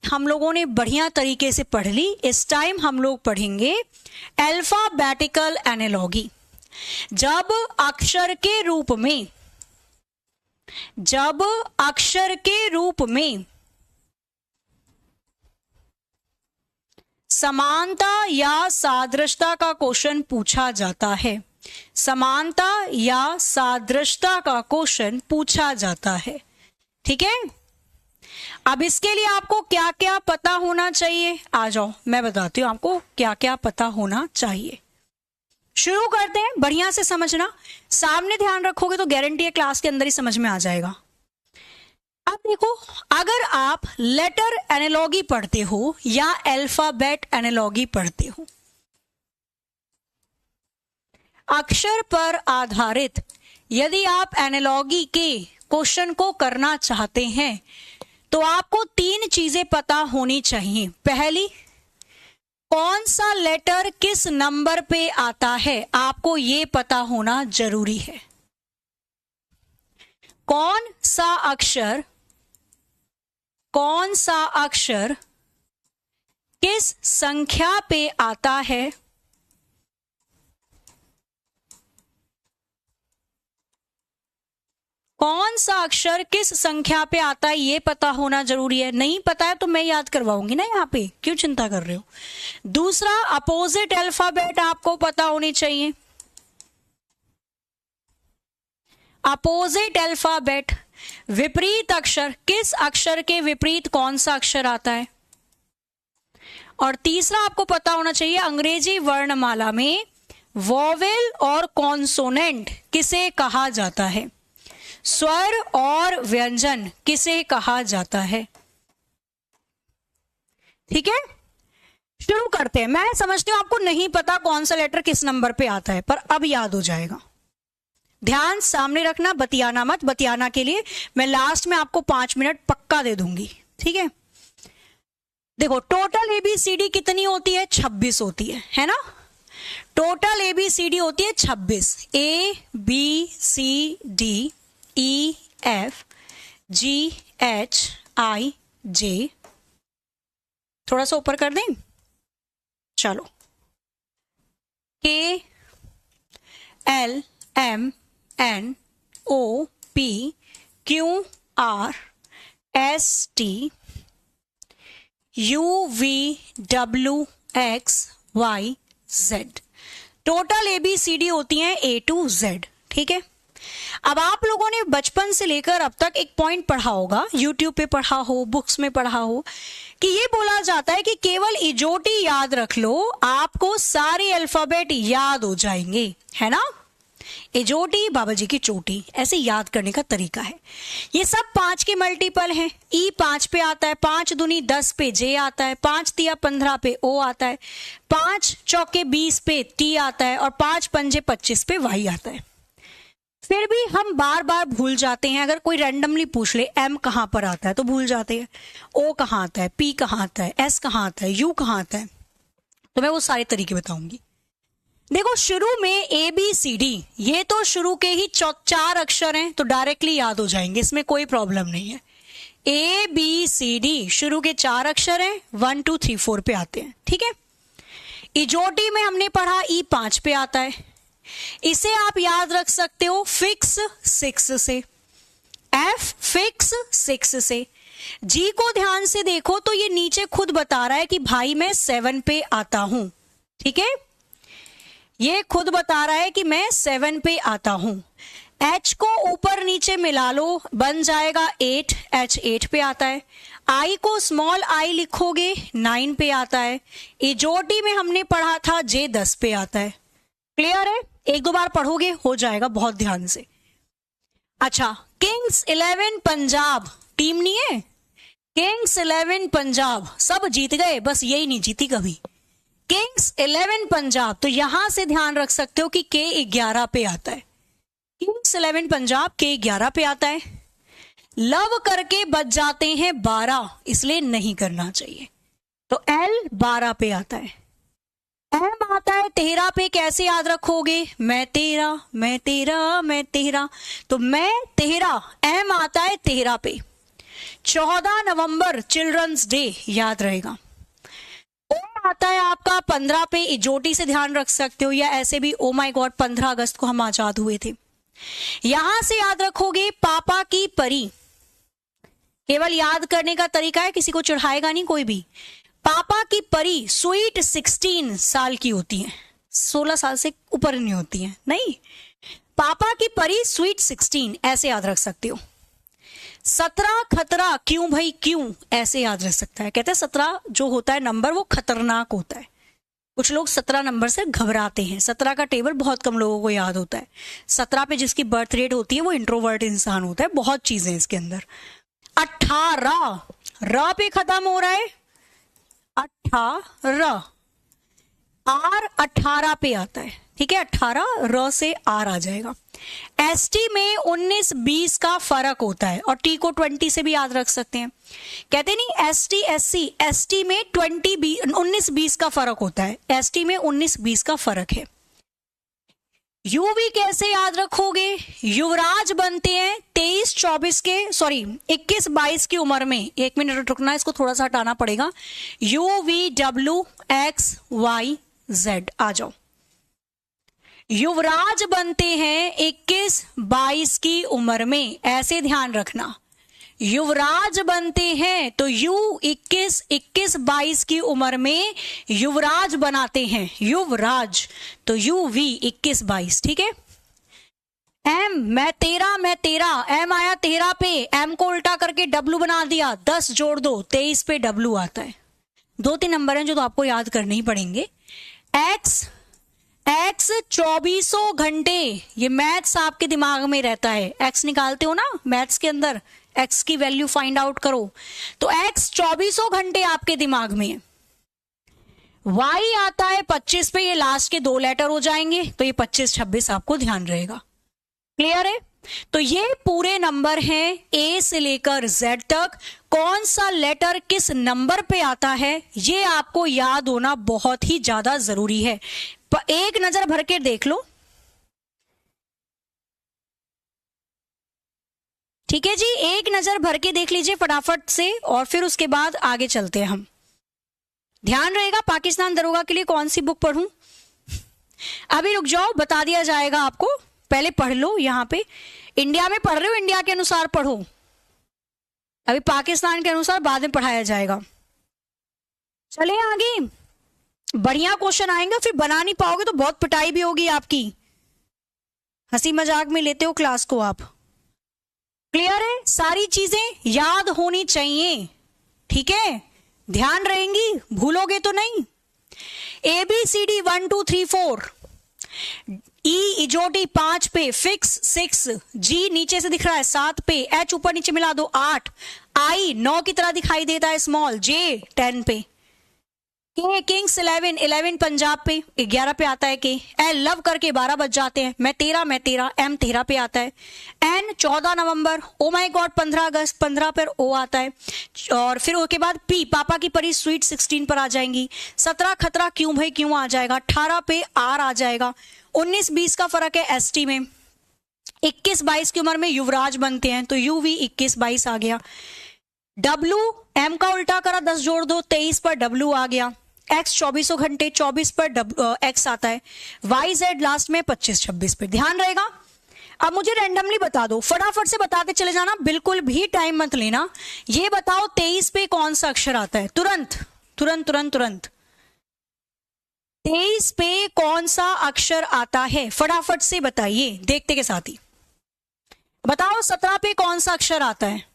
हम लोगों ने बढ़िया तरीके से पढ़ ली। इस टाइम हम लोग पढ़ेंगे अल्फाबेटिकल एनालॉगी। जब अक्षर के रूप में समानता या सादृश्यता का क्वेश्चन पूछा जाता है, समानता या सादृश्यता का क्वेश्चन पूछा जाता है, ठीक है। अब इसके लिए आपको क्या क्या पता होना चाहिए, आ जाओ मैं बताती हूं आपको क्या क्या पता होना चाहिए। शुरू करते हैं, बढ़िया से समझना, सामने ध्यान रखोगे तो गारंटी है क्लास के अंदर ही समझ में आ जाएगा। अब देखो, अगर आप लेटर एनालॉगी पढ़ते हो या अल्फाबेट एनालॉगी पढ़ते हो, अक्षर पर आधारित यदि आप एनालॉगी के क्वेश्चन को करना चाहते हैं तो आपको 3 चीजें पता होनी चाहिए। पहली, कौन सा लेटर किस नंबर पे आता है, आपको यह पता होना जरूरी है। कौन सा अक्षर किस संख्या पे आता है, कौन सा अक्षर किस संख्या पे आता है ये पता होना जरूरी है। नहीं पता है तो मैं याद करवाऊंगी ना, यहाँ पे क्यों चिंता कर रहे हो। दूसरा, अपोजिट अल्फाबेट आपको पता होनी चाहिए। अपोजिट अल्फाबेट, विपरीत अक्षर, किस अक्षर के विपरीत कौन सा अक्षर आता है। और तीसरा आपको पता होना चाहिए, अंग्रेजी वर्णमाला में वोवेल और कॉन्सोनेंट किसे कहा जाता है, स्वर और व्यंजन किसे कहा जाता है, ठीक है। शुरू करते हैं। मैं समझती हूं आपको नहीं पता कौन सा लेटर किस नंबर पे आता है, पर अब याद हो जाएगा। ध्यान सामने रखना, बतियाना मत। बतियाना के लिए मैं लास्ट में आपको 5 मिनट पक्का दे दूंगी, ठीक है। देखो, टोटल ABCD कितनी होती है, 26 होती है ना। टोटल ABCD होती है 26, ABCDEFGHIJ। थोड़ा सा ऊपर कर दें, चलो, KLMNOPQRSTUVWXYZ। टोटल ABCD होती हैं A to Z, ठीक है। अब आप लोगों ने बचपन से लेकर अब तक एक पॉइंट पढ़ा होगा, यूट्यूब पे पढ़ा हो, बुक्स में पढ़ा हो, कि ये बोला जाता है कि केवल इजोटी याद रख लो, आपको सारे अल्फाबेट याद हो जाएंगे, है ना। इजोटी बाबा जी की चोटी, ऐसे याद करने का तरीका है। ये सब 5 के मल्टीपल हैं। ई 5 पे आता है, 5 दूनी 10 पे जे आता है, 5 तिया 15 पे ओ आता है, 5 चौके 20 पे टी आता है और 5 पंजे 25 पे वाई आता है। फिर भी हम बार बार भूल जाते हैं। अगर कोई रैंडमली पूछ ले एम कहां पर आता है तो भूल जाते हैं, ओ कहां आता है, पी कहां आता है, एस कहां आता है, यू कहां आता है। तो मैं वो सारे तरीके बताऊंगी। देखो, शुरू में ABCD, ये तो शुरू के ही 4 अक्षर हैं तो डायरेक्टली याद हो जाएंगे, इसमें कोई प्रॉब्लम नहीं है। ABCD शुरू के 4 अक्षर हैं, 1 2 3 4 पे आते हैं, ठीक है। इजोटी में हमने पढ़ा E 5 पे आता है, इसे आप याद रख सकते हो फिक्स 6 से, F फिक्स 6 से। G को ध्यान से देखो तो ये नीचे खुद बता रहा है कि भाई मैं 7 पे आता हूं, ठीक है। ये खुद बता रहा है कि मैं 7 पे आता हूं। H को ऊपर नीचे मिला लो, बन जाएगा 8, H 8 पे आता है। I को स्मॉल I लिखोगे 9 पे आता है। इजोटी में हमने पढ़ा था J 10 पे आता है। क्लियर है, 1-2 बार पढ़ोगे हो जाएगा बहुत ध्यान से। अच्छा, किंग्स 11 पंजाब टीम नहीं है, किंग्स 11 पंजाब सब जीत गए, बस यही नहीं जीती कभी। किंग्स 11 पंजाब, तो यहां से ध्यान रख सकते हो कि K 11 पे आता है। किंग्स 11 पंजाब K 11 पे आता है। लव करके बच जाते हैं 12, इसलिए नहीं करना चाहिए, तो L 12 पे आता है। M आता है 13 पे, कैसे याद रखोगे, मैं तेरा मैं तेरा मैं तेरा, तो मैं तेरा, M आता है 13 पे। 14 नवंबर चिल्ड्रंस डे याद रहेगा। ओम आता है आपका 15 पे, इजोटी से ध्यान रख सकते हो, या ऐसे भी ओ माय गॉड 15 अगस्त को हम आजाद हुए थे। यहां से याद रखोगे पापा की परी, केवल याद करने का तरीका है, किसी को चढ़ाएगा नहीं कोई भी। पापा की परी स्वीट 16 साल की होती है, 16 साल से ऊपर नहीं होती है, नहीं। पापा की परी स्वीट 16 ऐसे याद रख सकते हो। 17 खतरा, क्यों भाई क्यों, ऐसे याद रह सकता है। कहते हैं 17 जो होता है नंबर वो खतरनाक होता है, कुछ लोग 17 नंबर से घबराते हैं। 17 का टेबल बहुत कम लोगों को याद होता है। 17 पे जिसकी बर्थ रेट होती है वो इंट्रोवर्ट इंसान होता है, बहुत चीजें इसके अंदर। 18 र पे खत्म हो रहा है, 18 आर 18 पे आता है, ठीक है। 18 र से आर आ जाएगा। एसटी में 19-20 का फर्क होता है, और टी को 20 से भी याद रख सकते हैं। कहते नहीं एसटी एससी, एसटी में 19-20 का फर्क होता है, एसटी में 19-20 का फर्क है। यूवी कैसे याद रखोगे, युवराज बनते हैं 23-24 के, सॉरी 21-22 की उम्र में। 1 मिनट रुकना, इसको थोड़ा सा हटाना पड़ेगा। UVWXYZ आ जाओ। युवराज बनते हैं 21-22 की उम्र में, ऐसे ध्यान रखना। युवराज बनते हैं तो यू 21-22 की उम्र में युवराज बनाते हैं, युवराज, तो UV 21-22, ठीक है। एम मैं तेरा, एम आया 13 पे, एम को उल्टा करके W बना दिया, 10 जोड़ दो 23 पे W आता है। 2-3 नंबर हैं जो तो आपको याद करने ही पड़ेंगे। एक्स 24 घंटे, ये मैथ्स आपके दिमाग में रहता है। एक्स निकालते हो ना मैथ्स के अंदर, एक्स की वैल्यू फाइंड आउट करो, तो एक्स 24 घंटे आपके दिमाग में है। वाई आता है 25 पे, ये लास्ट के 2 लेटर हो जाएंगे, तो ये 25-26 आपको ध्यान रहेगा। क्लियर है? तो ये पूरे नंबर हैं ए से लेकर जेड तक, कौन सा लेटर किस नंबर पे आता है ये आपको याद होना बहुत ही ज्यादा जरूरी है। एक नजर भर के देख लो, ठीक है जी, एक नजर भर के देख लीजिए फटाफट से, और फिर उसके बाद आगे चलते हैं हम। ध्यान रहेगा पाकिस्तान दरोगा के लिए कौन सी बुक पढ़ूं, अभी रुक जाओ, बता दिया जाएगा आपको, पहले पढ़ लो। यहां पे इंडिया में पढ़ रहे हो, इंडिया के अनुसार पढ़ो, अभी पाकिस्तान के अनुसार बाद में पढ़ाया जाएगा। चले आगे, बढ़िया क्वेश्चन आएंगे, फिर बना नहीं पाओगे तो बहुत पिटाई भी होगी आपकी। हंसी मजाक में लेते हो क्लास को आप। क्लियर है? सारी चीजें याद होनी चाहिए, ठीक है, ध्यान रहेंगी, भूलोगे तो नहीं। ABCD 1 2 3 4, E इजोटी 5 पे, फिक्स 6, G नीचे से दिख रहा है 7 पे, H ऊपर नीचे मिला दो 8, I 9 की तरह दिखाई देता है स्मॉल, J 10 पे, K किंग्स 11 पंजाब पे, 11 पे आता है K, L लव करके 12 बज जाते हैं, मैं तेरा, M 13 पे आता है, N 14 November, oh my God 15 अगस्त, 15 पर O आता है, और फिर उसके बाद P पापा की परी स्वीट 16 पर आ जाएंगी, 17 खतरा, क्यों भाई क्यों आ जाएगा, 18 पे R आ जाएगा, 19-20 का फर्क है ST में, 21-22 की उम्र में युवराज बनते हैं तो UV 21-22 आ गया, W M का उल्टा करा 10 जोड़ दो 23 पर W आ गया, X 24 घंटे 24 पर X आता है, YZ लास्ट में 25-26 पे, ध्यान रहेगा। अब मुझे रैंडमली बता दो, फटाफट से बताते चले जाना, बिल्कुल भी टाइम मत लेना। ये बताओ 23 पे कौन सा अक्षर आता है, तुरंत तुरंत तुरंत तुरंत 23 पे कौन सा अक्षर आता है, फटाफट से बताइए, देखते के साथ ही बताओ। 17 पे कौन सा अक्षर आता है,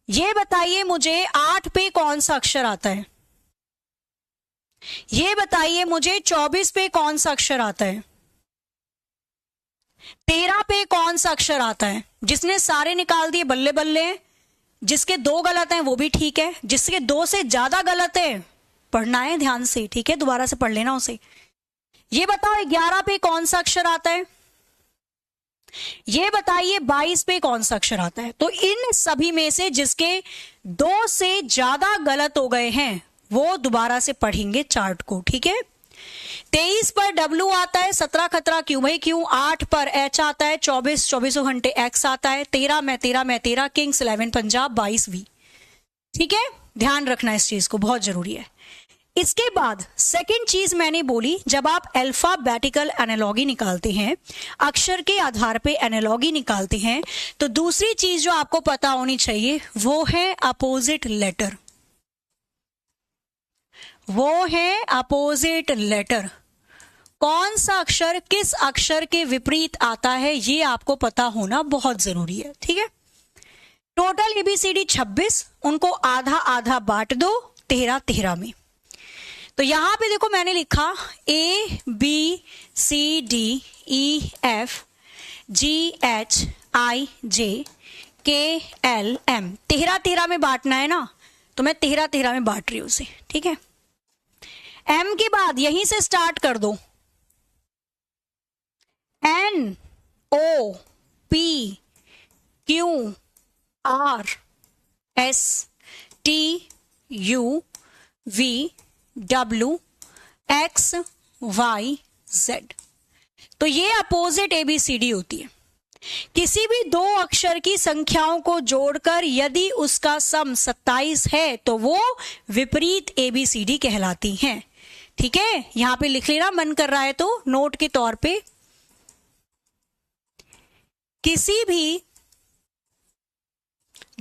ये बताइए मुझे। 8 पे कौन सा अक्षर आता है, ये बताइए मुझे। 24 पे कौन सा अक्षर आता है, 13 पे कौन सा अक्षर आता है। जिसने सारे निकाल दिए बल्ले बल्ले, जिसके 2 गलत हैं वो भी ठीक है, जिसके 2 से ज्यादा गलत है पढ़ना है ध्यान से, ठीक है, दोबारा से पढ़ लेना उसे। ये बताओ 11 पे कौन सा अक्षर आता है, ये बताइए 22 पे कौन सा अक्षर आता है। तो इन सभी में से जिसके 2 से ज्यादा गलत हो गए हैं वो दोबारा से पढ़ेंगे चार्ट को, ठीक है। 23 पर W आता है, 17 खतरा क्यू भाई क्यू, 8 पर H आता है, 24 घंटे X आता है, 13 में 13 किंग्स 11 पंजाब 22 V। ठीक है, ध्यान रखना इस चीज को, बहुत जरूरी है। इसके बाद सेकंड चीज मैंने बोली, जब आप अल्फाबेटिकल एनालॉगी निकालते हैं, अक्षर के आधार पे एनालॉगी निकालते हैं, तो दूसरी चीज जो आपको पता होनी चाहिए वो है अपोजिट लेटर। वो है अपोजिट लेटर। कौन सा अक्षर किस अक्षर के विपरीत आता है ये आपको पता होना बहुत जरूरी है। ठीक है, टोटल एबीसीडी 26, उनको आधा आधा बांट दो 13 में। तो यहां पे देखो मैंने लिखा ABCDEF GHIJKLM, 13 में बांटना है ना, तो मैं 13 में बांट रही हूं उसे। ठीक है, M के बाद यहीं से स्टार्ट कर दो, NOPQRSTUVWXYZ। तो ये अपोजिट एबीसीडी होती है। किसी भी दो अक्षर की संख्याओं को जोड़कर यदि उसका सम 27 है तो वो विपरीत एबीसीडी कहलाती हैं। ठीक है, यहां पे लिख लेना, मन कर रहा है तो नोट के तौर पे। किसी भी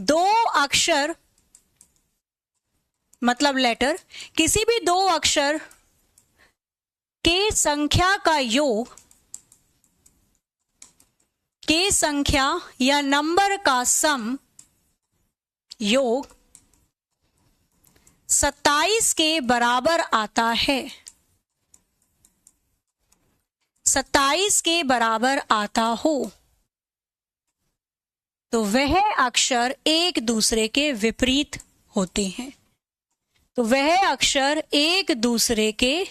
दो अक्षर मतलब लेटर, किसी भी दो अक्षर के संख्या का योग, के संख्या या नंबर का सम योग 27 के बराबर आता है, 27 के बराबर आता हो, तो वह अक्षर एक दूसरे के विपरीत होते हैं। तो वह अक्षर एक दूसरे के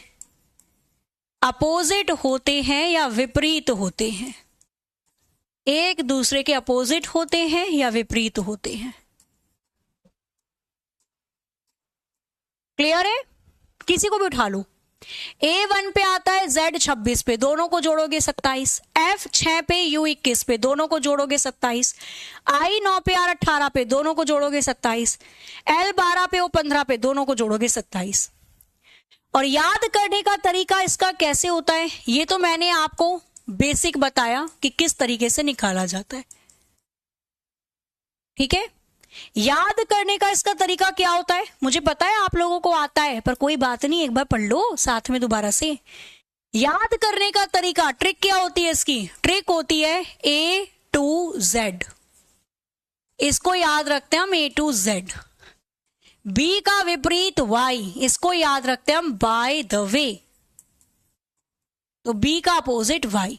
अपोजिट होते हैं या विपरीत होते हैं, एक दूसरे के अपोजिट होते हैं या विपरीत होते हैं। क्लियर है? किसी को भी उठा लो। A1 पे आता है Z 26 पे, दोनों को जोड़ोगे 27। F 6 पे, U 21 पे, दोनों को जोड़ोगे 27। I 9 पे, R 18 पे, दोनों को जोड़ोगे 27। L 12 पे, O 15 पे, दोनों को जोड़ोगे 27। और याद करने का तरीका इसका कैसे होता है, ये तो मैंने आपको बेसिक बताया कि किस तरीके से निकाला जाता है। ठीक है, याद करने का इसका तरीका क्या होता है मुझे पता है आप लोगों को आता है, पर कोई बात नहीं, एक बार पढ़ लो साथ में दोबारा से। याद करने का तरीका, ट्रिक क्या होती है इसकी? ट्रिक होती है A to Z। इसको याद रखते हैं हम A to Z। B का विपरीत Y, इसको याद रखते हैं हम बाय द वे, तो B का अपोजिट Y।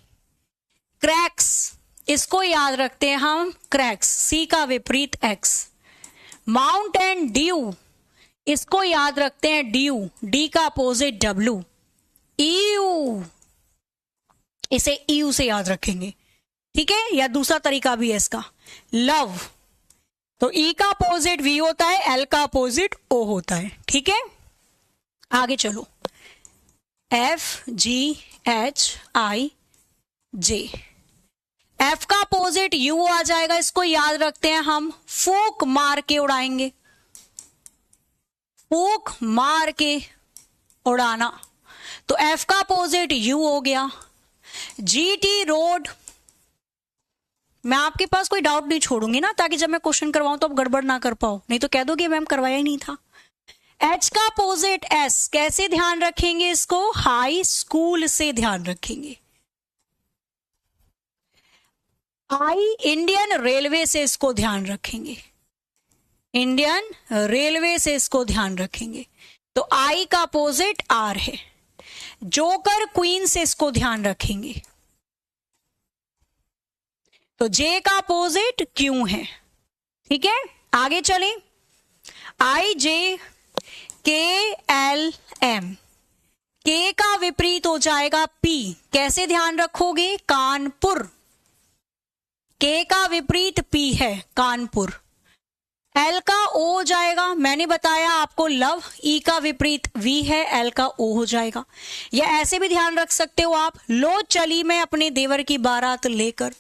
क्रैक्स, इसको याद रखते हैं हम क्रैक्स, C का विपरीत X। माउंटेन ड्यू, इसको याद रखते हैं ड्यू, D का अपोजिट W। EU, इसे EU से याद रखेंगे। ठीक है, या दूसरा तरीका भी है इसका, लव, तो E का अपोजिट V होता है, L का अपोजिट O होता है। ठीक है, आगे चलो। FGHIJ, F का अपोजिट U आ जाएगा, इसको याद रखते हैं हम, फूक मार के उड़ाएंगे, फूक मार के उड़ाना, तो F का अपोजिट U हो गया। GT रोड, मैं आपके पास कोई डाउट नहीं छोड़ूंगी ना, ताकि जब मैं क्वेश्चन करवाऊं तो आप गड़बड़ ना कर पाओ, नहीं तो कह दोगे मैम करवाया ही नहीं था। H का अपोजिट S, कैसे ध्यान रखेंगे इसको? हाई स्कूल से ध्यान रखेंगे। I, इंडियन रेलवे से इसको ध्यान रखेंगे, इंडियन रेलवे से इसको ध्यान रखेंगे, तो I का अपोजिट R है। जोकर क्वीन से इसको ध्यान रखेंगे, तो J का अपोजिट Q है। ठीक है, आगे चलें। IJKLM, K का विपरीत हो जाएगा P, कैसे ध्यान रखोगे? कानपुर, K का विपरीत P है, कानपुर। एल का ओ हो जाएगा, मैंने बताया आपको लव, ई का विपरीत वी है, एल का ओ हो जाएगा। या ऐसे भी ध्यान रख सकते हो आप, लो चली मैं अपने देवर की बारात लेकर,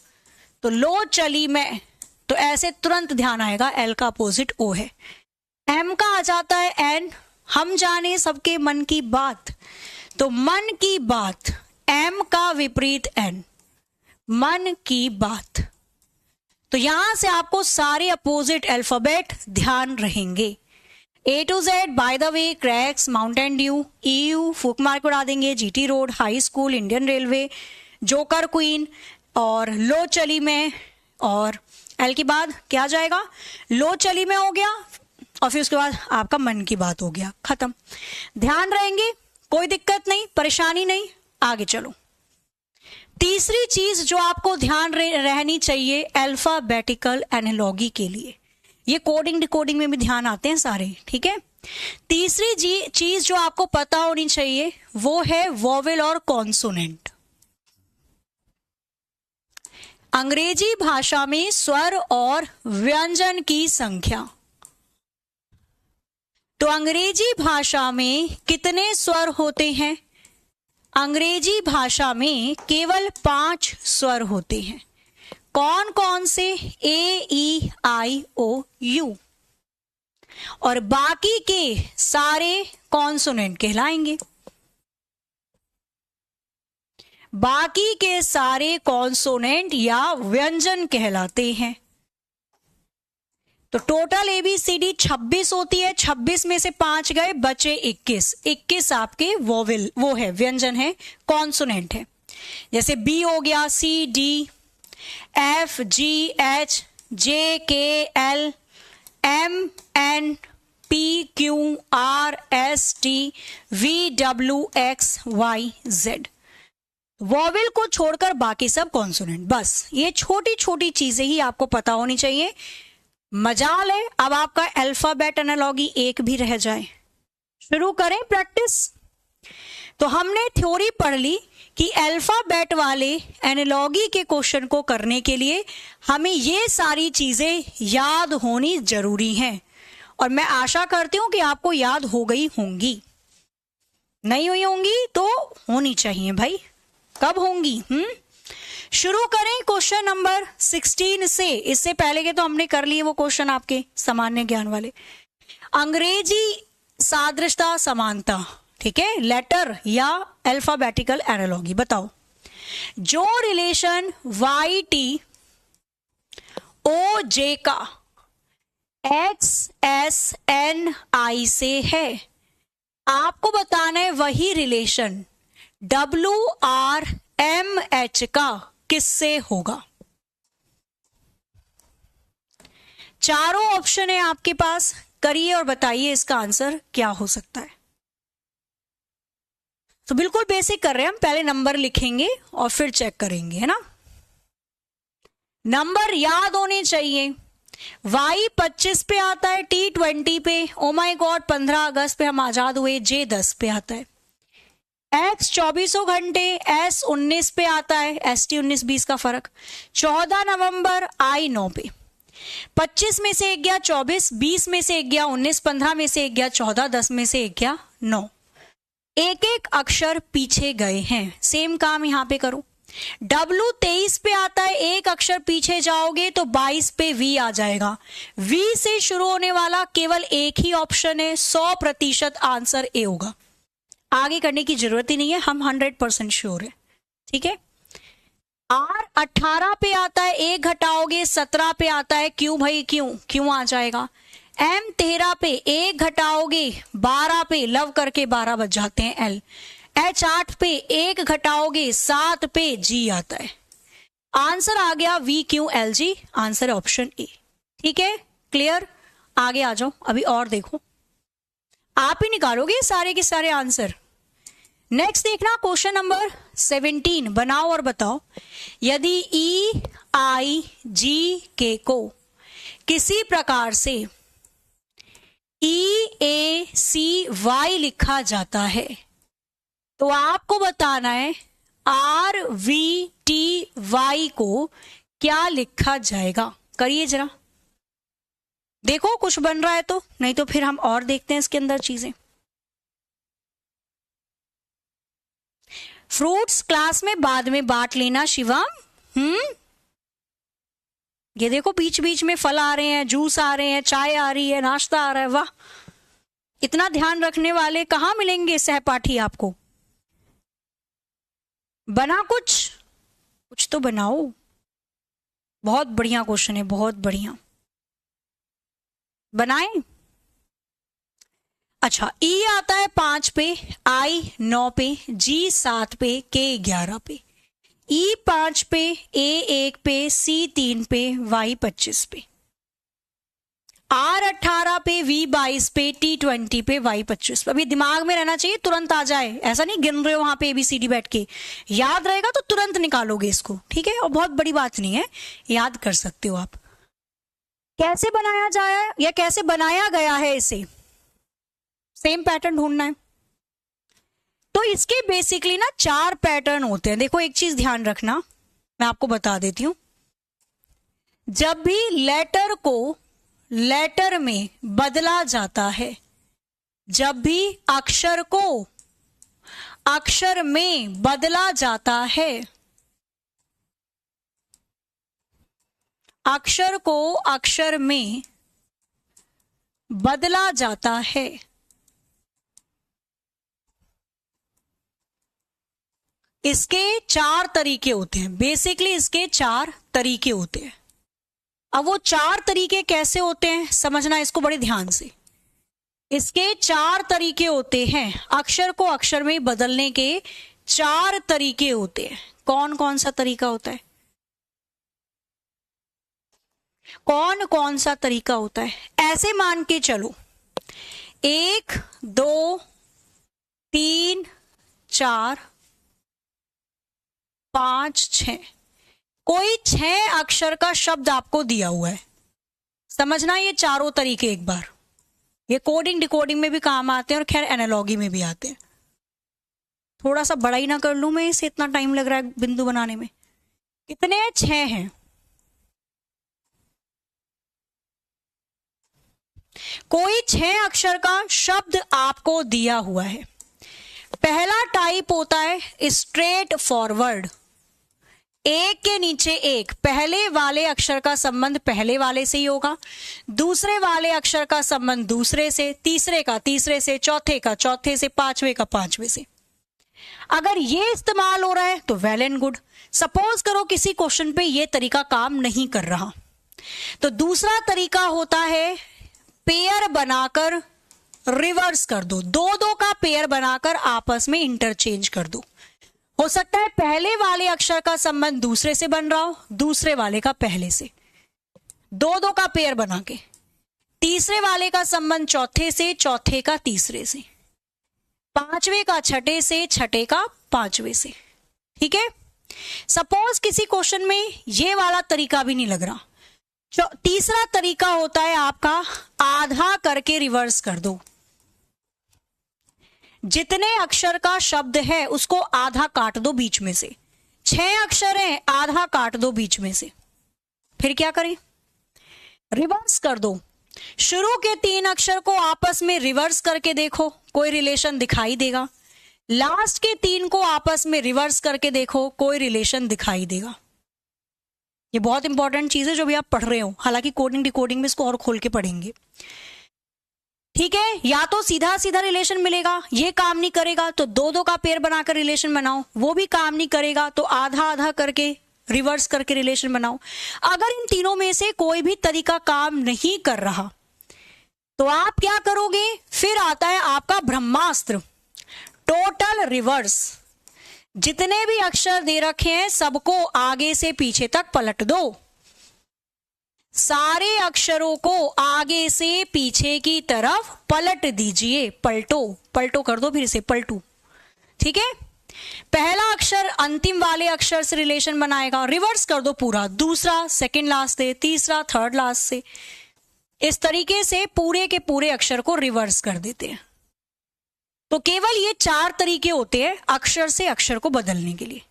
तो लो चली मैं, तो ऐसे तुरंत ध्यान आएगा एल का अपोजिट ओ है। एम का आ जाता है एन, हम जाने सबके मन की बात, तो मन की बात, एम का विपरीत एन, मन की बात। तो यहां से आपको सारे अपोजिट अल्फाबेट ध्यान रहेंगे। A to Z, by the way, cracks, Mountain Dew, EU, फुक मार्क उड़ा देंगे, GT road, high school, Indian railway, joker queen और लो चली में, और एल के बाद क्या जाएगा, लो चली में हो गया, और फिर उसके बाद आपका मन की बात हो गया, खत्म। ध्यान रहेंगे, कोई दिक्कत नहीं, परेशानी नहीं, आगे चलो। तीसरी चीज जो आपको ध्यान रहनी चाहिए अल्फाबेटिकल एनालॉगी के लिए, ये कोडिंग डिकोडिंग में भी ध्यान आते हैं सारे, ठीक है। तीसरी चीज जो आपको पता होनी चाहिए वो है वोवेल और कॉन्सोनेंट। अंग्रेजी भाषा में स्वर और व्यंजन की संख्या, तो अंग्रेजी भाषा में कितने स्वर होते हैं? अंग्रेजी भाषा में केवल 5 स्वर होते हैं। कौन कौन से? ए, ई, आई, ओ, यू, और बाकी के सारे कॉन्सोनेंट कहलाएंगे। बाकी के सारे कॉन्सोनेंट या व्यंजन कहलाते हैं। तो टोटल एबीसीडी 26 होती है, 26 में से 5 गए, बचे 21। 21 आपके वोवेल, वो है व्यंजन है, कॉन्सोनेंट है। जैसे बी हो गया, C, D, F, G, H, J, K, L, M, N, P, Q, R, S, T, V, W, X, Y, Z. Vowel को छोड़कर बाकी सब कॉन्सोनेंट। बस ये छोटी छोटी चीजें ही आपको पता होनी चाहिए। मजाल है अब आपका अल्फाबेट एनालॉगी एक भी रह जाए। शुरू करें प्रैक्टिस। तो हमने थ्योरी पढ़ ली कि अल्फाबेट वाले एनालॉगी के क्वेश्चन को करने के लिए हमें ये सारी चीजें याद होनी जरूरी हैं, और मैं आशा करती हूं कि आपको याद हो गई होंगी। नहीं हुई होंगी तो होनी चाहिए भाई, कब होंगी? शुरू करें क्वेश्चन नंबर 16 से। इससे पहले के तो हमने कर लिए वो क्वेश्चन आपके सामान्य ज्ञान वाले। अंग्रेजी सादृशता समानता, ठीक है, लेटर या अल्फाबेटिकल एनालॉगी। बताओ, जो रिलेशन वाई टी ओ जे का एक्स एस एन आई से है, आपको बताना है वही relation W R M H का किससे होगा। चारों ऑप्शन है आपके पास, करिए और बताइए इसका आंसर क्या हो सकता है। तो बिल्कुल बेसिक कर रहे हैं हम, पहले नंबर लिखेंगे और फिर चेक करेंगे, है ना। नंबर याद होने चाहिए। वाई 25 पे आता है, टी 20 पे, ओ माय गॉड 15 अगस्त पे हम आजाद हुए, जे 10 पे आता है, एक्स 24 घंटे, एस 19 पे आता है, एस टी 19-20 का फर्क, 14 नवंबर, आई 9 पे, 25 में से एक गया 24, 20 में एक गया 19, 15 में से एक गया 14, 10 में से एक गया 9। एक एक अक्षर पीछे गए हैं। सेम काम यहां पे करो। डब्लू 23 पे आता है, एक अक्षर पीछे जाओगे तो 22 पे वी आ जाएगा। वी से शुरू होने वाला केवल एक ही ऑप्शन है, 100% आंसर ए होगा। आगे करने की जरूरत ही नहीं है, हम 100% श्योर है, ठीक है। आर 18 पे आता है, एक घटाओगे 17 पे आता है, क्यों भाई क्यों, क्यों आ जाएगा। एम 13 पे, एक घटाओगे 12 पे, लव करके 12 बच जाते हैं एल। एच 8 पे, एक घटाओगे 7 पे, जी आता है। आंसर आ गया we Q L G, answer है ऑप्शन ए, ठीक है। क्लियर, आगे आ जाओ। अभी और देखो, आप ही निकालोगे सारे के सारे आंसर। नेक्स्ट देखना क्वेश्चन नंबर 17, बनाओ और बताओ, यदि ई आई जी के को किसी प्रकार से ई ए सी वाई लिखा जाता है तो आपको बताना है आर वी टी वाई को क्या लिखा जाएगा। करिए जरा, देखो कुछ बन रहा है तो, नहीं तो फिर हम और देखते हैं इसके अंदर चीजें। फ्रूट्स क्लास में बाद में बांट लेना शिवम। ये देखो बीच बीच में फल आ रहे हैं, जूस आ रहे हैं, चाय आ रही है, नाश्ता आ रहा है। वाह, इतना ध्यान रखने वाले कहाँ मिलेंगे सहपाठी आपको। बना कुछ तो बनाओ। बहुत बढ़िया क्वेश्चन है, बहुत बढ़िया। बनाएं। अच्छा, ई आता है 5 पे, आई 9 पे, जी 7 पे, के 11 पे। ई 5 पे, ए 1 पे, सी 3 पे, वाई 25 पे, आर 18 पे, वी 22 पे, टी 20 पे, वाई 25 पे। अभी दिमाग में रहना चाहिए, तुरंत आ जाए, ऐसा नहीं गिन रहे हो वहां पे ABCD बैठ के। याद रहेगा तो तुरंत निकालोगे इसको, ठीक है। और बहुत बड़ी बात नहीं है, याद कर सकते हो आप। कैसे बनाया जाए या कैसे बनाया गया है इसे, सेम पैटर्न ढूंढना है। तो इसके बेसिकली ना 4 पैटर्न होते हैं। देखो एक चीज ध्यान रखना, मैं आपको बता देती हूं। जब भी लेटर को लेटर में बदला जाता है, जब भी अक्षर को अक्षर में बदला जाता है, अक्षर को अक्षर में बदला जाता है, इसके 4 तरीके होते हैं। बेसिकली इसके 4 तरीके होते हैं। अब वो 4 तरीके कैसे होते हैं समझना इसको बड़े ध्यान से। इसके 4 तरीके होते हैं, अक्षर को अक्षर में बदलने के 4 तरीके होते हैं। कौन कौन सा तरीका होता है, कौन कौन सा तरीका होता है? ऐसे मान के चलो 1 2 3 4 5 6, कोई 6 अक्षर का शब्द आपको दिया हुआ है। समझना ये चारों तरीके एक बार, ये कोडिंग डिकोडिंग में भी काम आते हैं और खैर एनालॉगी में भी आते हैं। थोड़ा सा बड़ा ही ना कर लूं मैं इसे, इतना टाइम लग रहा है बिंदु बनाने में। कितने हैं? 6 हैं। कोई 6 अक्षर का शब्द आपको दिया हुआ है। पहला टाइप होता है स्ट्रेट फॉरवर्ड, एक के नीचे एक, पहले वाले अक्षर का संबंध पहले वाले से ही होगा, दूसरे वाले अक्षर का संबंध दूसरे से, तीसरे का तीसरे से, चौथे का चौथे से, पांचवे का पांचवे से। अगर ये इस्तेमाल हो रहा है तो वेल एंड गुड। सपोज करो किसी क्वेश्चन पे ये तरीका काम नहीं कर रहा, तो दूसरा तरीका होता है पेयर बनाकर रिवर्स कर दो, 2-2 का पेयर बनाकर आपस में इंटरचेंज कर दो। हो सकता है पहले वाले अक्षर का संबंध दूसरे से बन रहा हो, दूसरे वाले का पहले से, 2-2 का पेयर बना के, तीसरे वाले का संबंध चौथे से, चौथे का तीसरे से, पांचवे का छठे से, छठे का पांचवे से। ठीक है। सपोज किसी क्वेश्चन में ये वाला तरीका भी नहीं लग रहा, तीसरा तरीका होता है आपका आधा करके रिवर्स कर दो। जितने अक्षर का शब्द है उसको आधा काट दो बीच में से। 6 अक्षर हैं, आधा काट दो बीच में से। फिर क्या करें? रिवर्स कर दो। शुरू के 3 अक्षर को आपस में रिवर्स करके देखो, कोई रिलेशन दिखाई देगा। लास्ट के 3 को आपस में रिवर्स करके देखो, कोई रिलेशन दिखाई देगा। ये बहुत इंपॉर्टेंट चीज है जो भी आप पढ़ रहे हो, हालांकि कोडिंग डिकोडिंग में इसको और खोल के पढ़ेंगे। ठीक है। या तो सीधा सीधा रिलेशन मिलेगा, ये काम नहीं करेगा तो 2-2 का पेयर बनाकर रिलेशन बनाओ, वो भी काम नहीं करेगा तो आधा आधा करके रिवर्स करके रिलेशन बनाओ। अगर इन तीनों में से कोई भी तरीका काम नहीं कर रहा तो आप क्या करोगे? फिर आता है आपका ब्रह्मास्त्र, टोटल रिवर्स। जितने भी अक्षर दे रखे हैं सबको आगे से पीछे तक पलट दो, सारे अक्षरों को आगे से पीछे की तरफ पलट दीजिए। पलटो, पलटो कर दो, फिर से पलटू। ठीक है। पहला अक्षर अंतिम वाले अक्षर से रिलेशन बनाएगा, रिवर्स कर दो पूरा, दूसरा सेकंड लास्ट से, तीसरा थर्ड लास्ट से। इस तरीके से पूरे के पूरे अक्षर को रिवर्स कर देते हैं। तो केवल ये 4 तरीके होते हैं अक्षर से अक्षर को बदलने के लिए।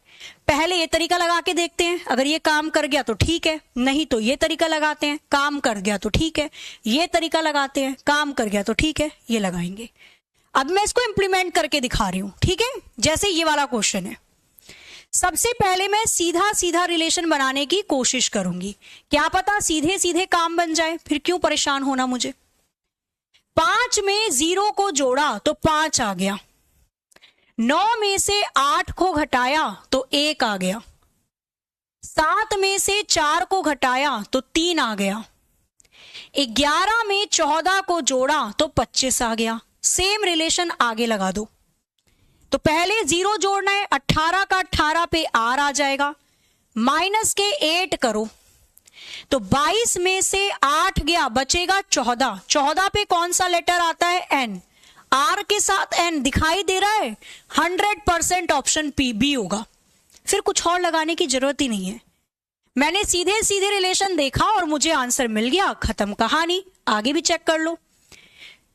पहले ये तरीका लगा के देखते हैं, अगर ये काम कर गया तो ठीक है, नहीं तो ये तरीका लगाते हैं, काम कर गया तो ठीक है, ये तरीका लगाते हैं, काम कर गया तो ठीक है, ये लगाएंगे। अब मैं इसको इंप्लीमेंट करके दिखा रही हूं, ठीक है। जैसे ये वाला क्वेश्चन है, सबसे पहले मैं सीधा सीधा रिलेशन बनाने की कोशिश करूंगी, क्या पता सीधे सीधे काम बन जाए, फिर क्यों परेशान होना मुझे। 5 में 0 को जोड़ा तो 5 आ गया, 9 में से 8 को घटाया तो 1 आ गया, 7 में से 4 को घटाया तो 3 आ गया, 11 में 14 को जोड़ा तो 25 आ गया। सेम रिलेशन आगे लगा दो। तो पहले 0 जोड़ना है, 18 का 18 पे R आ जाएगा, माइनस के 8 करो तो 22 में से 8 गया, बचेगा 14, 14 पे कौन सा लेटर आता है, N, R के साथ N दिखाई दे रहा है, 100% ऑप्शन P B होगा, फिर कुछ और लगाने की जरूरत ही नहीं है। मैंने सीधे सीधे रिलेशन देखा और मुझे आंसर मिल गया, खत्म कहानी। आगे भी चेक कर लो।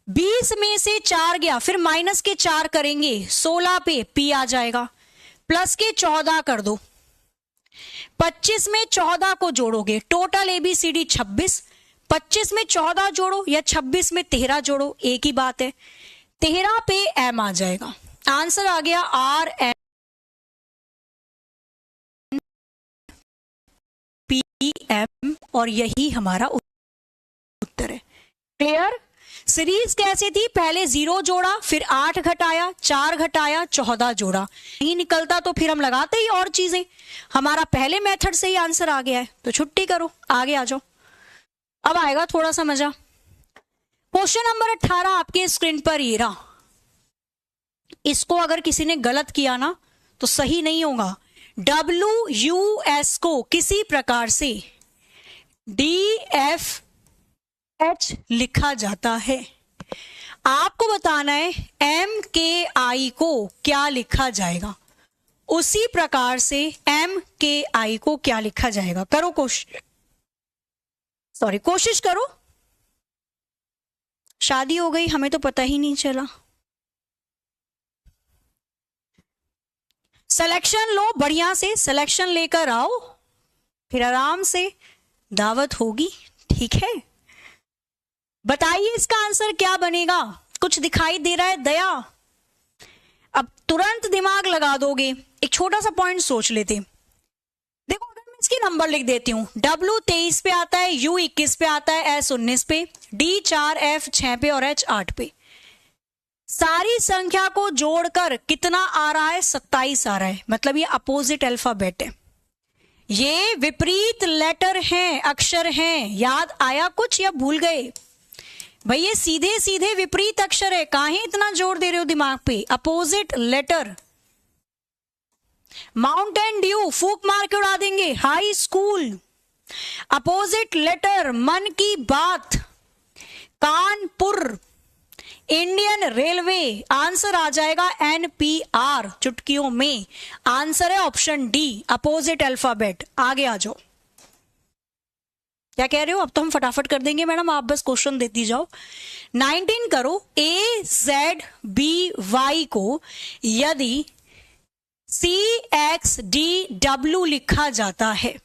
20 में से 4 गया, फिर माइनस के 4 करेंगे, 16 पे P आ जाएगा, प्लस के 14 कर दो, 25 में 14 को जोड़ोगे, टोटल ABCD 26, 25 में 14 जोड़ो या 26 में 13 जोड़ो, एक ही बात है, 13 पे M आ जाएगा। आंसर आ गया RN PM और यही हमारा उत्तर है। क्लियर। सीरीज कैसे थी, पहले 0 जोड़ा, फिर 8 घटाया, 4 घटाया, 14 जोड़ा, नहीं निकलता तो फिर हम लगाते ही और चीजें। हमारा पहले मेथड से ही आंसर आ गया है, तो छुट्टी करो, आगे आ जाओ। अब आएगा थोड़ा सा मजा। क्वेश्चन नंबर 18 आपके स्क्रीन पर ये रहा। इसको अगर किसी ने गलत किया ना तो सही नहीं होगा। WUS को किसी प्रकार से DFH लिखा जाता है। आपको बताना है MKI को क्या लिखा जाएगा, उसी प्रकार से MKI को क्या लिखा जाएगा। करो कोशिश करो। शादी हो गई, हमें तो पता ही नहीं चला। सिलेक्शन लो, बढ़िया से सिलेक्शन लेकर आओ, फिर आराम से दावत होगी, ठीक है। बताइए इसका आंसर क्या बनेगा। कुछ दिखाई दे रहा है दया? अब तुरंत दिमाग लगा दोगे। एक छोटा सा पॉइंट सोच लेते। देखो अगर मैं इसकी नंबर लिख देती हूं, W 23 पे आता है, U 21 पे आता है, S 19 पे, D 4, F 6 पे और H 8 पे। सारी संख्या को जोड़कर कितना आ रहा है, 27 आ रहा है। मतलब ये अपोजिट अल्फाबेट है, ये विपरीत लेटर हैं, अक्षर हैं। याद आया कुछ या भूल गए? भाई ये सीधे सीधे विपरीत अक्षर है, काहे इतना जोर दे रहे हो दिमाग पे। Opposite letter. माउंटेन ड्यू फूक मार के उड़ा देंगे, हाई स्कूल। अपोजिट लेटर मन की बात, कानपुर। इंडियन रेलवे, आंसर आ जाएगा NPR, चुटकियों में। आंसर है ऑप्शन D, अपोजिट अल्फाबेट। आगे आ जाओ। क्या कह रहे हो? अब तो हम फटाफट कर देंगे मैडम, आप बस क्वेश्चन देती जाओ। 19 करो। AZBY को यदि CXDW लिखा जाता है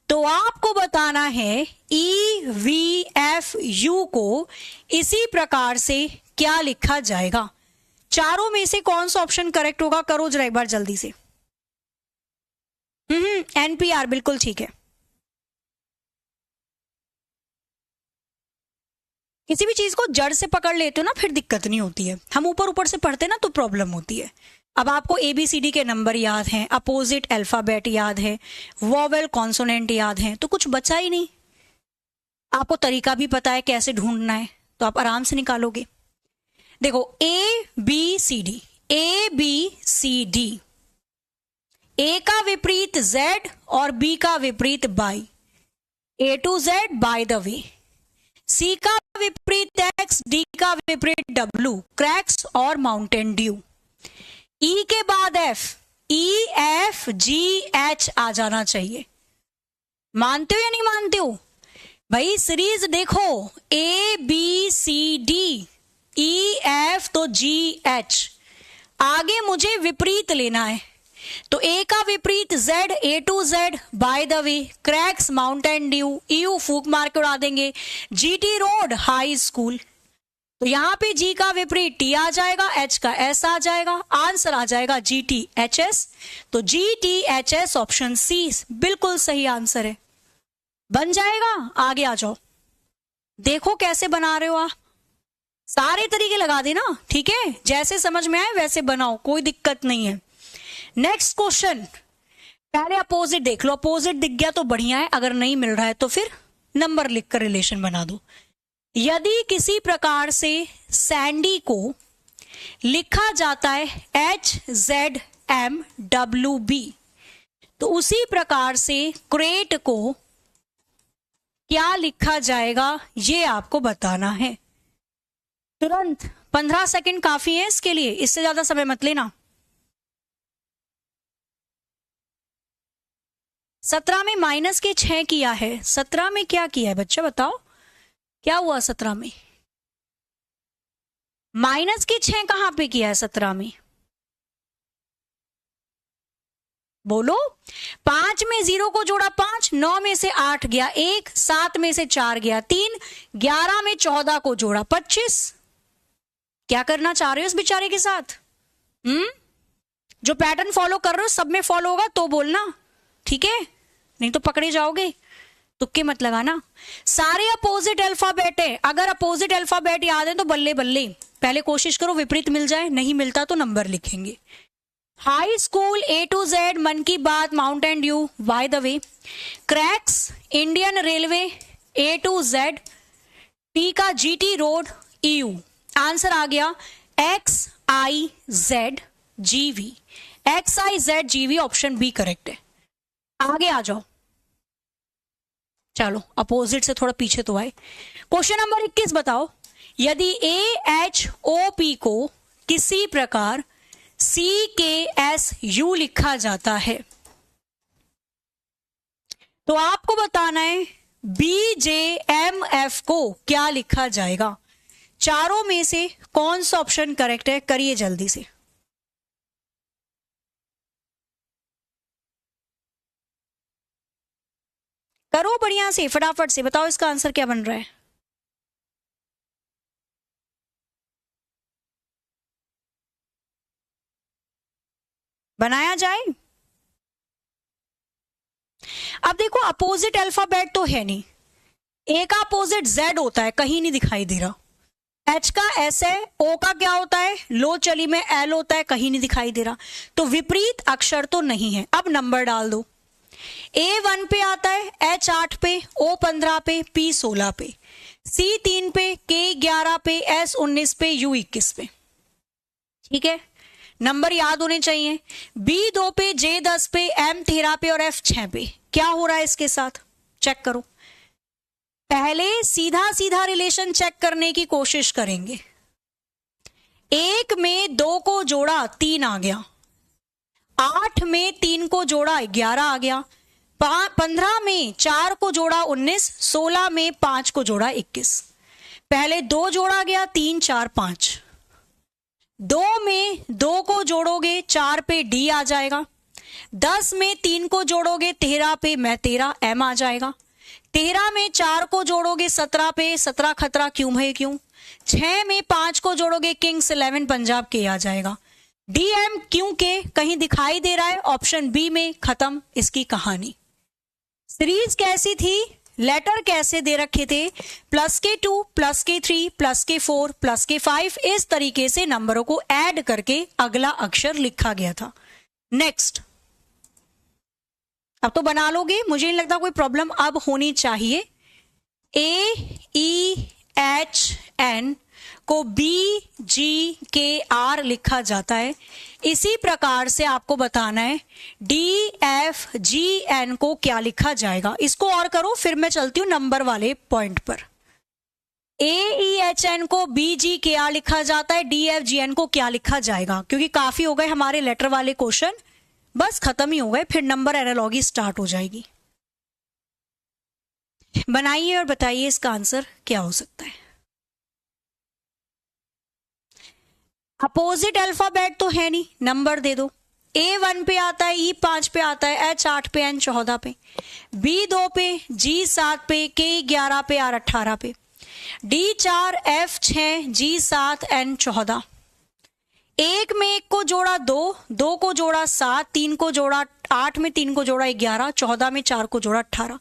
तो आपको बताना है EVFU को इसी प्रकार से क्या लिखा जाएगा। चारों में से कौन सा ऑप्शन करेक्ट होगा? करो जरा एक बार जल्दी से। NPR बिल्कुल ठीक है। किसी भी चीज को जड़ से पकड़ लेते हो ना, फिर दिक्कत नहीं होती है। हम ऊपर ऊपर से पढ़ते ना तो प्रॉब्लम होती है। अब आपको ABCD के नंबर याद हैं, अपोजिट अल्फाबेट याद है, वोवेल कॉन्सोनेंट याद हैं, तो कुछ बचा ही नहीं। आपको तरीका भी पता है कैसे ढूंढना है, तो आप आराम से निकालोगे। देखो ABCD, ABCD, A का विपरीत Z और B का विपरीत by, A to Z bye the way. C का विपरीत X, D का विपरीत W, क्रैक्स और माउंटेन ड्यू। E के बाद F, EFGH आ जाना चाहिए। मानते हो या नहीं मानते हो? भाई सीरीज देखो, ABCD, EF तो GH। आगे मुझे विपरीत लेना है। तो ए का विपरीत Z, A to Z, by the way, cracks Mountain Dew, EU फूक मार के उड़ा देंगे, जीटी रोड हाई स्कूल। तो यहां पे जी का विपरीत टी आ जाएगा, एच का एस आ जाएगा, आंसर आ जाएगा जी टी एच एस। तो G T H S option C बिल्कुल सही आंसर है। बन जाएगा, आगे आ जाओ, देखो कैसे बना रहे हो आप, सारे तरीके लगा देना, ठीक है, जैसे समझ में आए वैसे बनाओ, कोई दिक्कत नहीं है। नेक्स्ट क्वेश्चन, पहले अपोजिट देख लो, अपोजिट दिख गया तो बढ़िया है, अगर नहीं मिल रहा है तो फिर नंबर लिखकर रिलेशन बना दो। यदि किसी प्रकार से सैंडी को लिखा जाता है HZMWB, तो उसी प्रकार से क्रेट को क्या लिखा जाएगा ये आपको बताना है। तुरंत 15 सेकंड काफी है इसके लिए, इससे ज्यादा समय मत लेना। 17 में माइनस के 6 किया है, 17 में क्या किया है बच्चा बताओ, क्या हुआ 17 में? माइनस के 6 कहां पे किया है 17 में? बोलो। 5 में 0 को जोड़ा 5, 9 में से 8 गया 1, 7 में से 4 गया 3, 11 में 14 को जोड़ा 25। क्या करना चाह रहे हो इस बेचारे के साथ? जो पैटर्न फॉलो कर रहे हो सब में फॉलो होगा तो बोलना, ठीक है, नहीं तो पकड़े जाओगे, तुक्के मत लगाना। सारे अपोजिट अल्फाबेट है, अगर अपोजिट अल्फाबेट याद है तो बल्ले बल्ले, पहले कोशिश करो विपरीत मिल जाए, नहीं मिलता तो नंबर लिखेंगे। High school, A to Z, Mann Ki Baat, Mountain Dew, by the way, Crax, Indian railway, A to Z, T का जीटी रोड, ईयू। आंसर आ गया XIZGV, XIZGV option B correct है। आगे आ जाओ, चलो अपोजिट से थोड़ा पीछे तो आए। क्वेश्चन नंबर 21 बताओ, यदि AHOP को किसी प्रकार CKSU लिखा जाता है तो आपको बताना है BJMF को क्या लिखा जाएगा। चारों में से कौन सा ऑप्शन करेक्ट है, करिए जल्दी से। करो बढ़िया से, फटाफट से बताओ इसका आंसर क्या बन रहा है। बनाया जाए। अब देखो अपोजिट अल्फाबेट तो है नहीं, ए का अपोजिट जेड होता है, कहीं नहीं दिखाई दे रहा, एच का एस है, ओ का क्या होता है, लो चली में एल होता है, कहीं नहीं दिखाई दे रहा, तो विपरीत अक्षर तो नहीं है। अब नंबर डाल दो, ए 1 पे आता है, एच 8 पे, ओ 15 पे, पी 16 पे, सी 3 पे, के 11 पे, एस 19 पे, यू 21 पे, ठीक है, नंबर याद होने चाहिए। बी 2 पे, जे 10 पे, एम 13 पे और एफ 6 पे। क्या हो रहा है इसके साथ चेक करो। पहले सीधा सीधा रिलेशन चेक करने की कोशिश करेंगे। 1 में 2 को जोड़ा 3 आ गया, 8 में 3 को जोड़ा 11 आ गया, 15 में 4 को जोड़ा 19, 16 में 5 को जोड़ा 21। पहले 2 जोड़ा गया 3 4 5, 2 में 2 को जोड़ोगे 4 पे डी आ जाएगा, 10 में 3 को जोड़ोगे 13 पे मैं 13 एम आ जाएगा, 13 में 4 को जोड़ोगे 17 पे 17 खतरा क्यों है क्यों, 6 में 5 को जोड़ोगे किंग्स 11 पंजाब के आ जाएगा, डीएम क्यों के कहीं दिखाई दे रहा है, ऑप्शन बी में खत्म इसकी कहानी। सीरीज कैसी थी, लेटर कैसे दे रखे थे, +2 +3 +4 +5, इस तरीके से नंबरों को ऐड करके अगला अक्षर लिखा गया था। नेक्स्ट, अब तो बना लोगे, मुझे नहीं लगता कोई प्रॉब्लम अब होनी चाहिए। AEHN को BGKR लिखा जाता है, इसी प्रकार से आपको बताना है DFGN को क्या लिखा जाएगा। इसको और करो फिर मैं चलती हूं नंबर वाले पॉइंट पर। AEHN को BGKR लिखा जाता है, DFGN को क्या लिखा जाएगा, क्योंकि काफी हो गए हमारे लेटर वाले क्वेश्चन, बस खत्म ही हो गए, फिर नंबर एनालॉजी स्टार्ट हो जाएगी। बनाइए और बताइए इसका आंसर क्या हो सकता है। अपोजिट अल्फाबेट तो है नहीं, नंबर दे दो। A 1 पे आता है, E 5 पे आता है, H 8 पे, N 14 पे, B 2 पे, G 7 पे, K 11 पे, R 18 पे, D 4, F 6, G 7, N 14। एक में एक को जोड़ा 2, 2 को जोड़ा 7, 3 को जोड़ा 8, में 3 को जोड़ा 11, 14 में 4 को जोड़ा 18।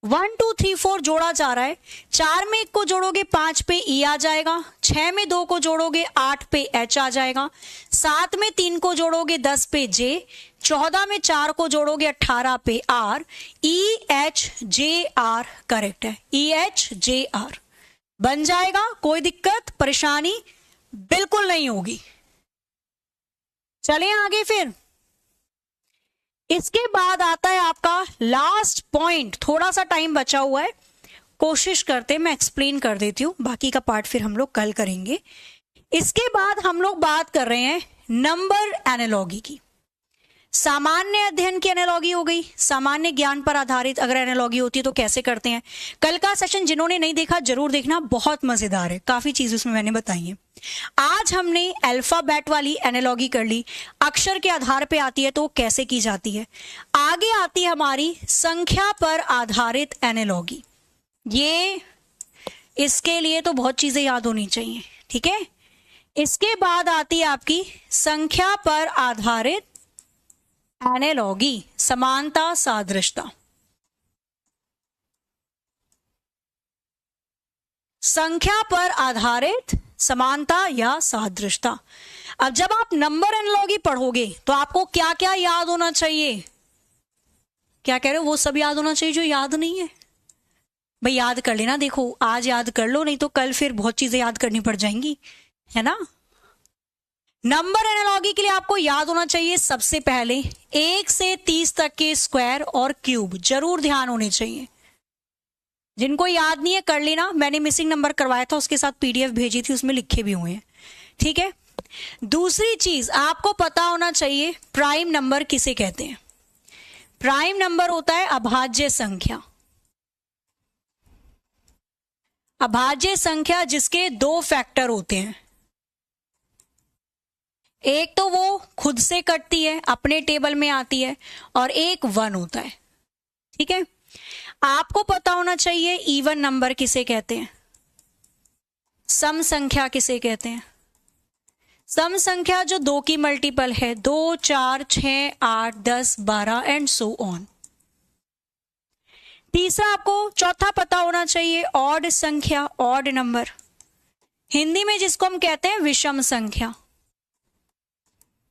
1 2 3 4 जोड़ा जा रहा है। 4 में एक को जोड़ोगे 5 पे E आ जाएगा, 6 में 2 को जोड़ोगे 8 पे H आ जाएगा, 7 में 3 को जोड़ोगे 10 पे J, 14 में 4 को जोड़ोगे 18 पे R। E H J R correct है, E H J R बन जाएगा। कोई दिक्कत परेशानी बिल्कुल नहीं होगी। चलें आगे। फिर इसके बाद आता है आपका लास्ट पॉइंट। थोड़ा सा टाइम बचा हुआ है, कोशिश करते मैं एक्सप्लेन कर देती हूं, बाकी का पार्ट फिर हम लोग कल करेंगे। इसके बाद हम लोग बात कर रहे हैं नंबर एनालॉगी की। सामान्य अध्ययन की एनालॉगी हो गई, सामान्य ज्ञान पर आधारित अगर एनालॉगी होती है तो कैसे करते हैं। कल का सेशन जिन्होंने नहीं देखा जरूर देखना, बहुत मजेदार है, काफी चीजें उसमें मैंने बताई हैं। आज हमने अल्फाबेट वाली एनालॉगी कर ली, अक्षर के आधार पे आती है तो कैसे की जाती है। आगे आती है हमारी संख्या पर आधारित एनालॉगी। ये इसके लिए तो बहुत चीजें याद होनी चाहिए, ठीक है। इसके बाद आती है आपकी संख्या पर आधारित एनालॉगी, समानता सादृश्यता। संख्या पर आधारित समानता या सादृश्यता। अब जब आप नंबर एनालॉगी पढ़ोगे तो आपको क्या क्या याद होना चाहिए? क्या कह रहे हो? वो सब याद होना चाहिए जो याद नहीं है। भाई याद कर लेना, देखो आज याद कर लो, नहीं तो कल फिर बहुत चीजें याद करनी पड़ जाएंगी, है ना। नंबर एनालॉगी के लिए आपको याद होना चाहिए सबसे पहले 1 से 30 तक के स्क्वायर और क्यूब जरूर ध्यान होने चाहिए। जिनको याद नहीं है कर लेना, मैंने मिसिंग नंबर करवाया था, उसके साथ PDF भेजी थी, उसमें लिखे भी हुए हैं, ठीक है। दूसरी चीज आपको पता होना चाहिए प्राइम नंबर किसे कहते हैं। प्राइम नंबर होता है अभाज्य संख्या। अभाज्य संख्या जिसके 2 फैक्टर होते हैं, एक तो वो खुद से कटती है, अपने टेबल में आती है, और एक 1 होता है, ठीक है। आपको पता होना चाहिए इवन नंबर किसे कहते हैं, सम संख्या किसे कहते हैं। सम संख्या जो 2 की मल्टीपल है, 2 4 6 8 10 12 एंड सो ऑन। तीसरा आपको चौथा पता होना चाहिए ऑड संख्या, ऑड नंबर, हिंदी में जिसको हम कहते हैं विषम संख्या।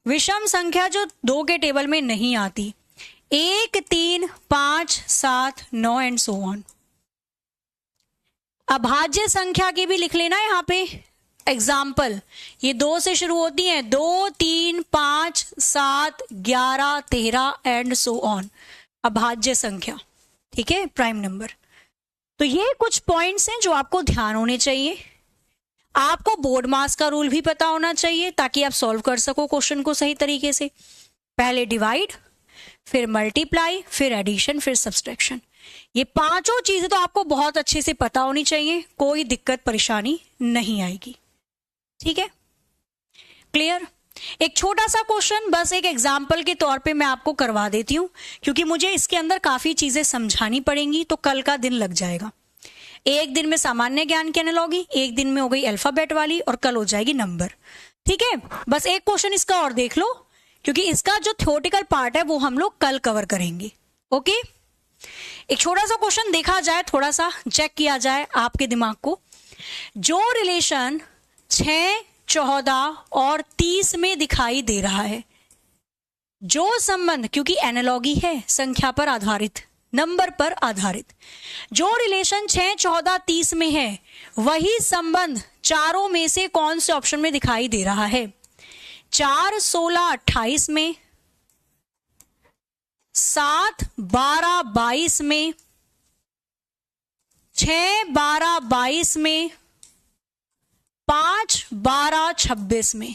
विषम संख्या जो 2 के टेबल में नहीं आती, 1 3 5 7 9 एंड सो ऑन। अभाज्य संख्या की भी लिख लेना यहाँ पे एग्जाम्पल, ये 2 से शुरू होती हैं, 2 3 5 7 11 13 एंड सो ऑन, अभाज्य संख्या, ठीक है, प्राइम नंबर। तो ये कुछ पॉइंट्स हैं जो आपको ध्यान होने चाहिए। आपको बोर्ड मास का रूल भी पता होना चाहिए ताकि आप सॉल्व कर सको क्वेश्चन को सही तरीके से। पहले डिवाइड, फिर मल्टीप्लाई, फिर एडिशन, फिर सब्सट्रैक्शन। ये पांचों चीजें तो आपको बहुत अच्छे से पता होनी चाहिए, कोई दिक्कत परेशानी नहीं आएगी, ठीक है, क्लियर। एक छोटा सा क्वेश्चन बस एक एग्जाम्पल के तौर पे मैं आपको करवा देती हूं, क्योंकि मुझे इसके अंदर काफी चीजें समझानी पड़ेंगी, तो कल का दिन लग जाएगा। एक दिन में सामान्य ज्ञान की एनालॉगी, एक दिन में हो गई अल्फाबेट वाली, और कल हो जाएगी नंबर, ठीक है। बस एक क्वेश्चन इसका और देख लो, क्योंकि इसका जो थ्योरेटिकल पार्ट है वो हम लोग कल कवर करेंगे, ओके। एक छोटा सा क्वेश्चन देखा जाए, थोड़ा सा चेक किया जाए आपके दिमाग को। जो रिलेशन 6 14 और 30 में दिखाई दे रहा है, जो संबंध, क्योंकि एनालॉगी है संख्या पर आधारित, नंबर पर आधारित, जो रिलेशन 6 14 30 में है, वही संबंध चारों में से कौन से ऑप्शन में दिखाई दे रहा है? 4 16 28 में, 7 12 22 में, 6 12 22 में, 5 12 26 में।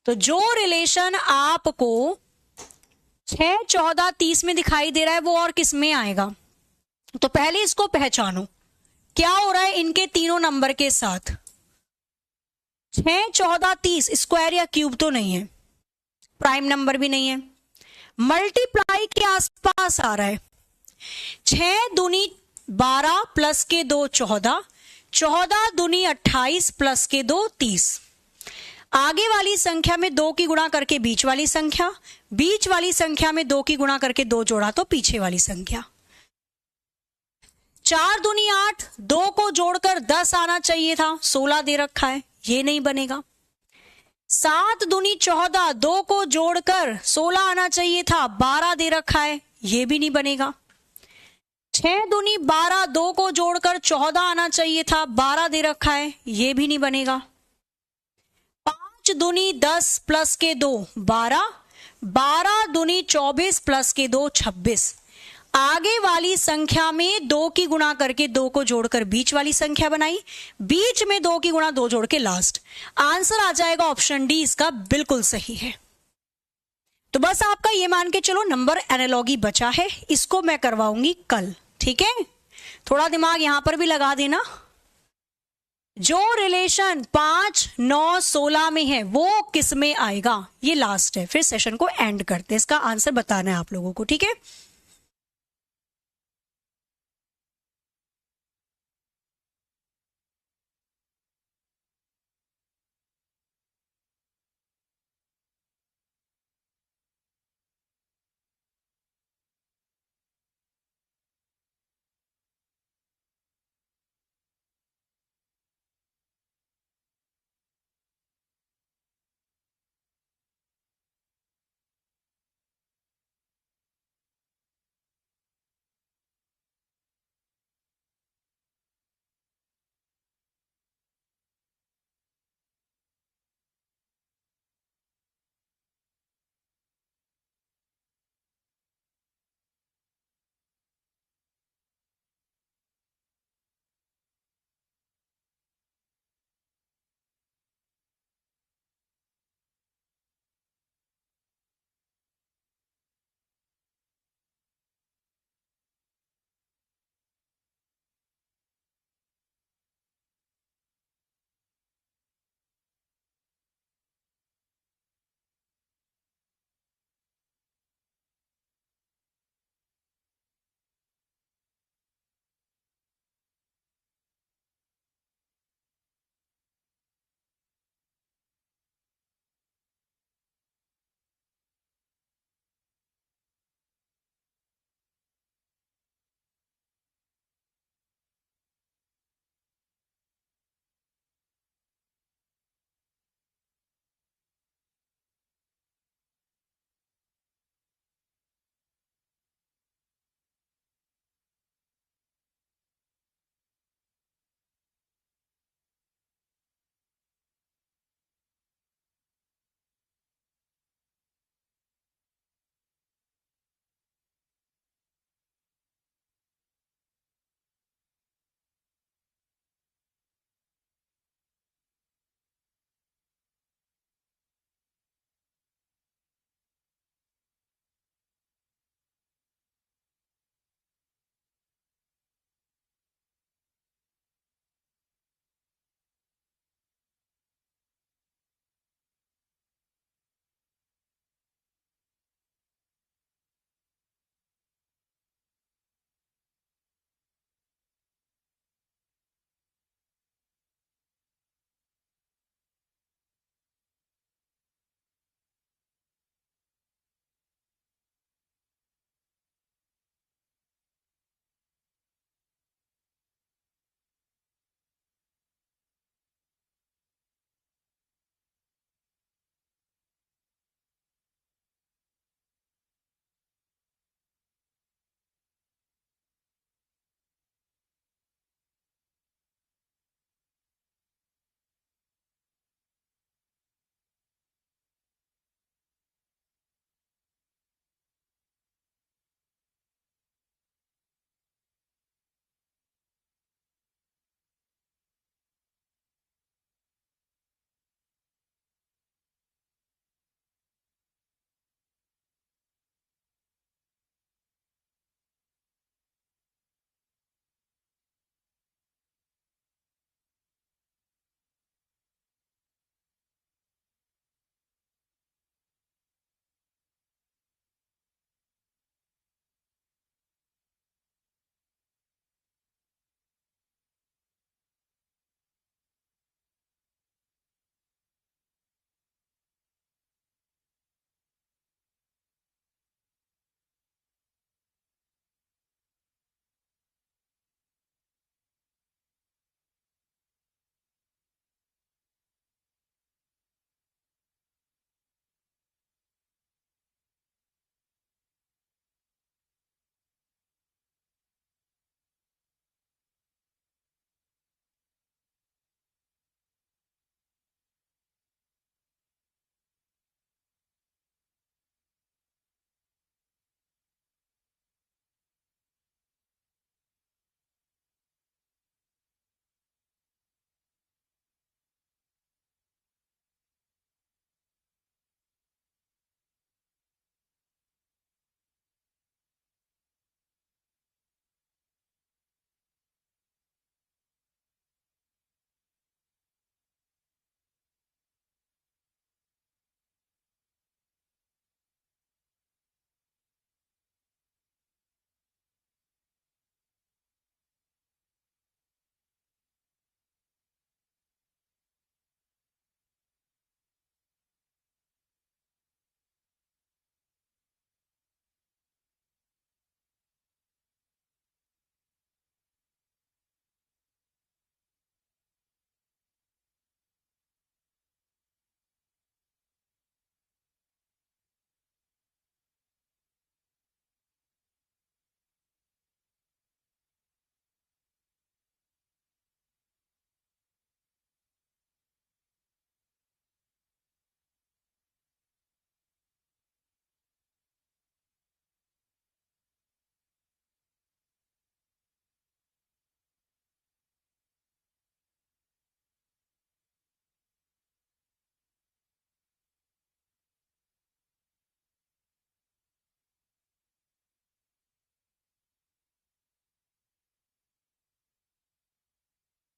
तो जो रिलेशन आपको 6 14 30 में दिखाई दे रहा है वो और किस में आएगा? तो पहले इसको पहचानो, क्या हो रहा है इनके तीनों नंबर के साथ। 6 14 30 स्क्वायर या क्यूब तो नहीं है, प्राइम नंबर भी नहीं है। मल्टीप्लाई के आसपास आ रहा है। 6 दूनी 12 प्लस के 2 14, 14 दूनी 28 प्लस के 2 30। आगे वाली संख्या में 2 की गुणा करके बीच वाली संख्या, बीच वाली संख्या में 2 की गुणा करके 2 जोड़ा तो पीछे वाली संख्या। 4 दूनी 8, 2 को जोड़कर 10 आना चाहिए था, 16 दे रखा है, ये नहीं बनेगा। 7 दूनी 14, 2 को जोड़कर 16 आना चाहिए था, 12 दे रखा है, ये भी नहीं बनेगा। 6 दूनी 12, 2 को जोड़कर 14 आना चाहिए था, 12 दे रखा है, ये भी नहीं बनेगा। 5 दूनी 10 प्लस के 2 12, 12 दूनी 24 प्लस के 2 26। आगे वाली संख्या में 2 की गुणा करके 2 को जोड़कर बीच वाली संख्या बनाई, बीच में 2 की गुणा 2 जोड़ के लास्ट। आंसर आ जाएगा ऑप्शन डी, इसका बिल्कुल सही है। तो बस आपका ये मान के चलो नंबर एनालॉगी बचा है, इसको मैं करवाऊंगी कल, ठीक है। थोड़ा दिमाग यहां पर भी लगा देना। जो रिलेशन 5 9 16 में है वो किस में आएगा, ये लास्ट है, फिर सेशन को एंड करते हैं। इसका आंसर बताना है आप लोगों को, ठीक है।